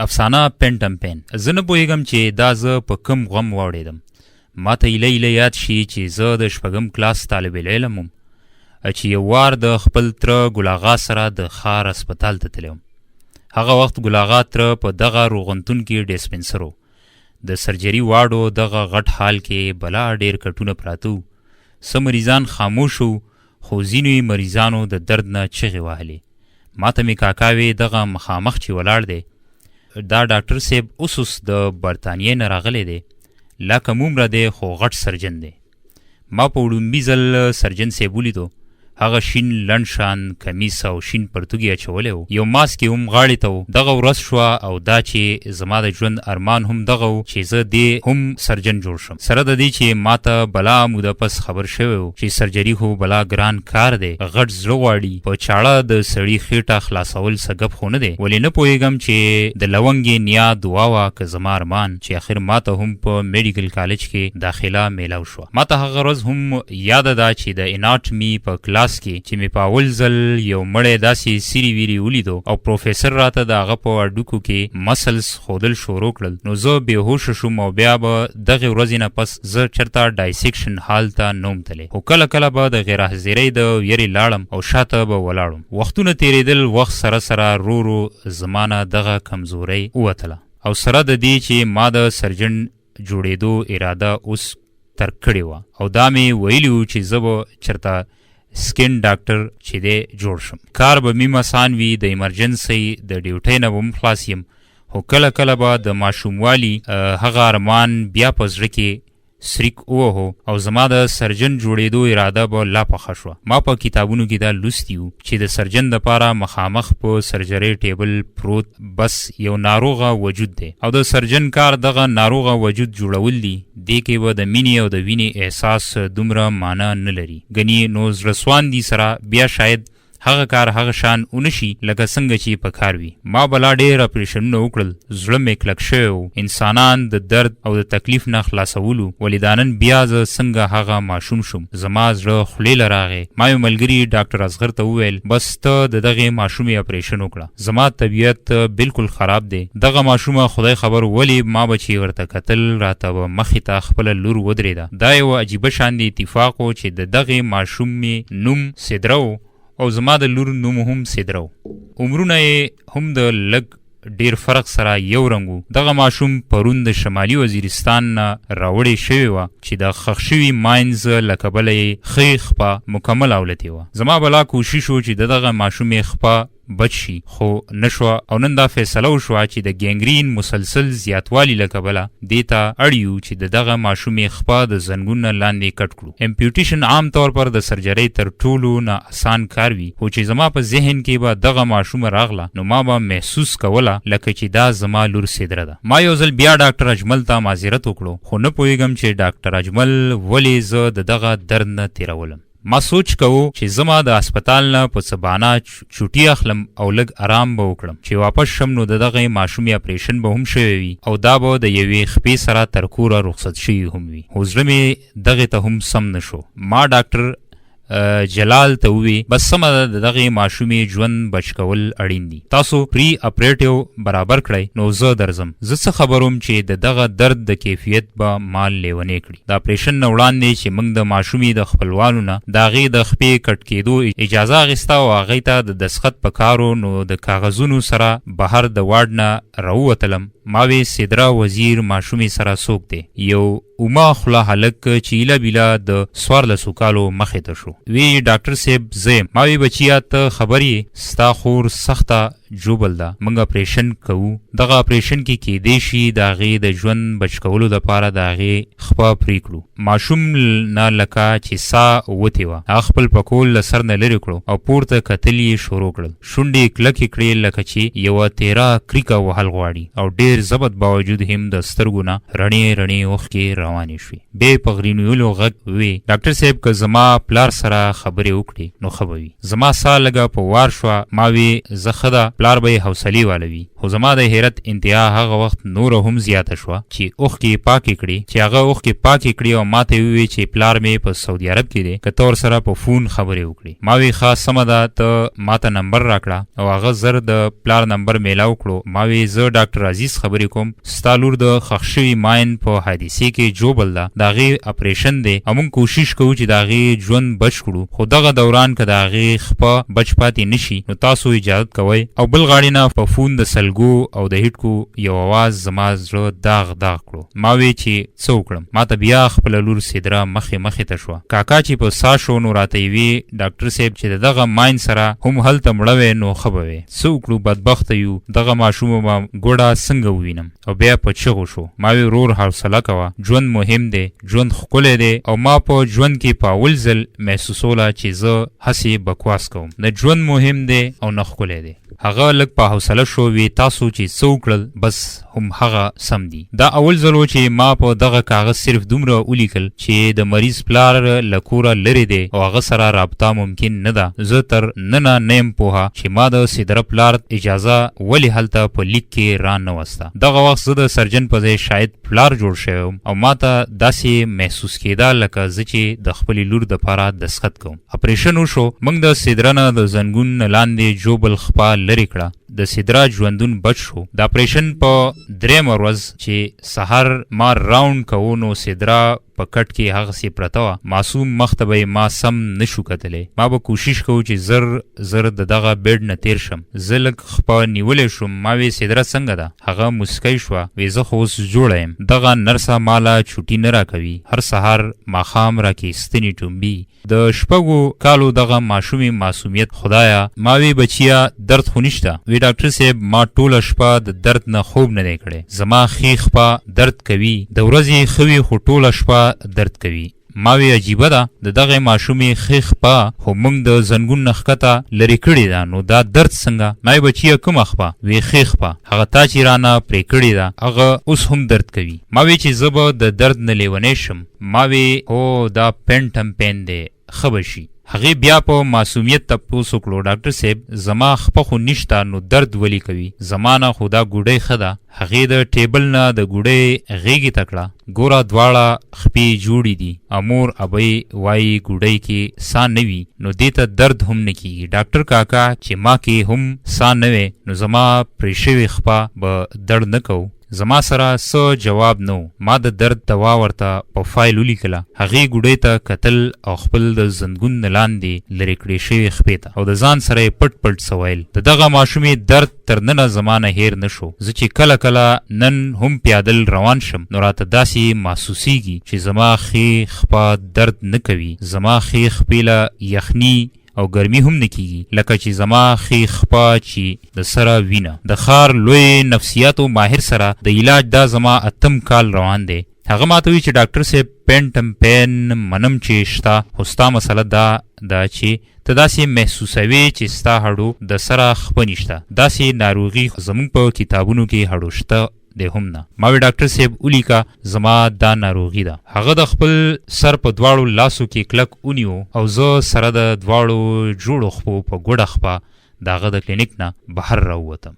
افسانه پینټم پین. زه نه پوهېږم چې دا زه په کوم غم واوړېدم. ما ته ایله ایله یاد شي چې زه د 6م کلاس طالب العلم وم چې یو وار د خپل تره ګلاغا سره د ښار هسپتال ته تللی وم. هغه وخت ګلاغا تره په دغه روغتون کې ډسپنسر و. د سرجري واډو دغه غټ حال کې بلا ډېر کټونه پراته وو. څه مریضان خاموش وو، خو ځینو مریضانو د درد نه چغې وهلې. ما ته مې کاکا وې دغه مخامخ چې ولاړ دی دا ډاکټر صاحب اوس د برطانیې نه راغلی دی، لا کمومره دی خو غټ سرجن دی. ما په وړومبي ځل سرجن صاحب ولیدو. هغه شین لنډ شان کمیس او شین پرتوګي اچولی و، یو ماسک یې هم غاړې ته و. دغه ورځ شوه او دا چې زما د ژوند ارمان هم دغه و چې زه دې هم سرجن جوړ شم، سره د دې چې ما ته بلا موده پس خبر شوی و چې سرجري خو بلا ګران کار دی، غټ زړه غواړي، په چاړه د سړي خېټه خلاصول څه ګپ خو نه دی. ولې نه پوهېږم چې د لونګې نیا دعا وه که زما ارمان چې اخر ما ته هم په میډیکل کالج کې داخله میلاو شوه. ما ته هغه ورځ هم یاده ده چې د اناټمي په کلاس کې چې مې په اول ځل یو مړی داسې سیري ویري ولیدو او پروفیسر راته د هغه په هډوکو کې مسلس ښودل شروع کړل، نو زه بېهوشه شوم او بیا به دغې ورځې نه پس زه چېرته ډایسیکشن هال ته نه وم تللی، خو کله کله به د غیر حاضرۍ د ویرې لاړم او شاته به ولاړم. وختونه تېرېدل، وخت سره سره رو رو زما نه دغه کمزورۍ ووتله او سره د دې چې ما د سرجن جوړېدو اراده اوس ترک کړې وه او دا مې ویلي وو چې زه به چېرته سکین ډاکټر چې دی جوړ شم. کار به میم اسان وي، د ایمرجنسۍ د ډیوټۍ نه به هم خلاص یم، خو کله کله به د ماشوموالي هغه ارمان بیا په زړه کې سریک ووهو او زما د سرجن جوړېدو اراده به لا پخه شوه. ما په کتابونو کې دا لوستي وو چې د سرجن دپاره مخامخ په سرجرۍ ټیبل پروت بس یو ناروغه وجود دی او د سرجن کار دغه ناروغه وجود جوړول دي. دې کې به د مینې او د وینې احساس دومره معنا نه لري. ګنې نو زړهسوان دي سره بیا شاید هغه کار هغه شان اونشي لکه څنګه چې په کار وي. ما بلا ډېر اپریشنونه وکړل، زړه مې کلک شوی و، انسانان د درد او د تکلیف نه خلاصولو. ولې دا نن بیا زه څنګه هغه ماشوم شوم؟ زما زړه خولې له راغی. ما یو ملګري ډاکټر اصغر ته وویل بس ته د دغې ماشومې اپریشن وکړه، زما طبیعت بالکل خراب دی. دغه ماشومه خدای خبر ولې ما به چې ورته کتل راته به مخې ته خپله لور ودرېده. دا یو عجیبه شان د اتفاق و چې د دغې ماشومې نوم سدره و او زما د لور نوم هم سدره و. عمرونه یې هم د لږ ډیر فرق سره یو رنګ و. دغه ماشوم پرون د شمالي وزیرستان نه راوړې شوې وه چې د ښخ شوي ماینز له کبله یې ښې خپه مکمل اولتې وه. زما بلا کوشش و چې د دغه ماشومې خپه بچ شي، خو نشوه او نن دا فیصله وشوه چې د ګینګرین مسلسل زیاتوالي له کبله دې ته اړ یو چې د دغه ماشومې خپه د زنګون نه لاندې کټ کړو. امپیوټیشن عام طور پر د سرجرۍ تر ټولو نه اسان کار وي، خو چې زما په ذهن کې به دغه ماشومه راغله نو ما به محسوس کوله لکه چې دا زما لور سدره ده. ما یو ځل بیا ډاکټر اجمل ته معذرت وکړو، خو نه پوهېږم چې ډاکټر اجمل ولې زه د دغه درد نه تېرولم. ما سوچ کوو چې زما د هسپتال نه په څه بهانه چوټي اخلم او لږ ارام به وکړم چې واپس شم نو د دغې ماشومې اپریشن به هم شوی وي او دا به د یوې خپې سره تر کوره رخصت شوي هم وي. خو زړه مې دغې ته هم سم نه شو. ما ډاکټر جلال ته ووی بس سمه ده، د دغې ماشومې ژوند بچ کول اړین دي، تاسو پری اپریټیو برابر کړئ نو زه درځم. زه څه خبروم چې د دغه درد د کیفیت به مال لیونې کړي. د اپریشن نه وړاندې چې موږ د ماشومې د خپلوانو نه د هغې د خپې کټ کېدو اجازه اخیسته او هغې ته د دستخط په کارو نو د کاغذونو سره بهر د واډ نه راووتلم. ما وی سدره وزیر ماشومې سره څوک دی؟ یو اوما خوله هلک چې ایله بیله د 14 کالو مخې ته شو. وی ډاکټر صاحب زه یم. ما وی بچیا ته خبر یې ستا خور سخته جوبل ده، موږ اپریشن کوو. دغه اپریشن کې کیدای شي د هغې د ژوند بچ کولو دپاره د هغې خپه پرې کړو. ماشوم نه لکه چې ساه وتې وه، هغه خپل پکول له سر نه لرې کړو او پورته کتل یې شروع کړل. شونډې کلکې کړې لکه چې یوه تیره کریکه وهل غواړي او ډېر ضبط باوجود هم د سترګو نه رڼې رڼې اوښکې روانې شوې. بې په غرینولو غږ وی ډاکټر صاحب که زما پلار سره خبرې وکړې نو ښه به وي. زما ساه لږه په وار شوه. ما وی زه ښه ده پلار به حوصلې والوي. خو زما د حیرت انتها هغه وخت نوره هم زیاته شوه چې اوښکې پاکې کړي، چې هغه اوښکې پاکې کړي او ما ته یې وویل چې پلار مې په سعودي عرب کې دی، که ته ورسره په فون خبرې وکړي. ما وی ښه سمه ده، ته ما ته نمبر راکړه او هغه زر د پلار نمبر میلاو کړو. ما وی زه ډاکټر عزیز خبرې کوم، ستا لور د ښخ شوي ماین په حادثې کې جوبل ده، د هغې اپریشن دی او موږ کوشش کوو چې د هغې ژوند بچ کړو، خو دغه دوران که د هغې خپه بچ پاتې نشي نو تاسو اجازت کوئ. او بل غاړې نه په فون د سلګو او د هیټکو یو اواز زما زړه داغ داغ کړو. ما وی چې څه وکړم؟ ما ته بیا خپله لور سدره مخې ته شوه. کاکا چې په سا شو نو راته یې وی ډاکټر صاحب چې د دغه ماین سره هم هلته مړه وی نو ښه به وی. څه وکړو؟ بدبخته یو، دغه ماشوم به ګوډه څنګه ووینم؟ او بیا په چغو شو. ما وی ورور حوصله کوه، ژوند مهم دی، ژوند ښکلی دی او ما په ژوند کې په اول ځل محسوسوله چې زه هسې بکواس کوم، نه ژوند مهم دی او نه ښکلی دی. هغه لږ په حوصله شو، وی تاسو چې څه وکړل بس هم هغه سم دي. دا اول ځل و چې ما په دغه کاغذ صرف دومره ولیکل چې د مریض پلار له کوره لرې دی او هغه سره رابطه ممکن نه ده. زه تر ننه نه یم پوهه چې ما د سدره پلار اجازه ولې هلته په لیک کې را نه وسته. دغه وخت زه د سرجن په ځای شاید پلار جوړ شوی وم او ما ته داسې محسوس کېده لکه زه چې د خپلې لور دپاره دسخط کوم. اپریشن وشو. موږ د سدره نه د زنګون نه لاندې جوبل خپه لرې کړه. د سدره ژوندون بچ شو. د اپریشن په درېیمه ورځ چې سهار ما راوند کوو نو سدره په کټ کې هغسې پرته وه. معصوم مخ ته به ما سم نشو کتلی. ما به کوشش کوو چې زر د دغه بیډ نه تیر شم. زه لږ خپه نیولی شوم. ما وی سدره څنګه ده؟ هغه مسکی شوه. وی زه خو اوس جوړه یم. دغه نرسه ماله چوټي نه راکوي. هر سهار ماښام راکې ستنې ټومبي. د شپږو کالو دغه ماشومې معصومیت خدایا. ما وی بچیا درد خو نشته؟ وی ډاکټر صاحب ما ټوله شپه د درد نه خوب نه دی کړی. زما ښي خپه درد کوي. د ورځې ښه وي خو ټوله شپه درد کوي. ما وی عجیبه ده، د دغې ماشومې ښې خپه خو موږ د زنګون نه ښکته لرې کړې ده، نو دا درد څنګه؟ ما وی بچیه کومه خپه؟ وی ښې خپه. هغه تا چې رانه پرې کړې ده هغه اوس هم درد کوي. ما وی چې زه به د درد نه لیونی شم. ما وی هو دا پینټم پین دی، ښه به شي. هغې بیا په معصومیت تپوس وکړو. ډاکټر صاحب زما خپه خو نشته نو درد ولې کوي؟ زما نه خو دا ګوډۍ ښه ده. هغې د ټیبل نه د ګوډۍ غېږې ته کړه. ګوره دواړه خپې جوړې دي. امور ابۍ وایي ګوډۍ کې سا نه وي نو دې ته درد هم نه کېږي. ډاکټر کاکا چې ما کې هم سا نه وی نو زما پرې شوې خپه به درد نه کوو. زما سره څه جواب نو. ما د درد دوا ورته په فایل ولیکله. هغې ګوډۍ ته کتل او خپل د زنګون نه لاندې لرې کړې شوې خپې ته او د ځان سره یې پټ پټ څه ویل. د دغه ماشومې درد تر ننه زما نه هیر نه شو. زه چې کله کله نن هم پیادل روان شم نو راته داسې محسوسیږي چې زما ښې خپه درد نه کوي. زما ښې خپې له یخني او ګرمي هم نه کیږي لکه چې زما ښې خپه چې د سره وینه. د ښار لوی نفسیاتو ماهر سره د علاج دا زما 8م کال روان دی. هغه ماته وی چې ډاکټر صاحب پینټم پین منم چې شته، خو ستا مسله دا ده چې ته داسې محسوسوي چې ستا هډو د سره خپه نشته. داسې ناروغي زموږ په کتابونو کې هډو شته دی هم نه. ما وی ډاکټر صاحب ولیکه زما دا ناروغي ده. هغه د خپل سر په دواړو لاسو کې کلک ونیو او زه سره د دواړو جوړو خپو په ګوډه خپه د هغه د کلینیک نه بهر راووتم.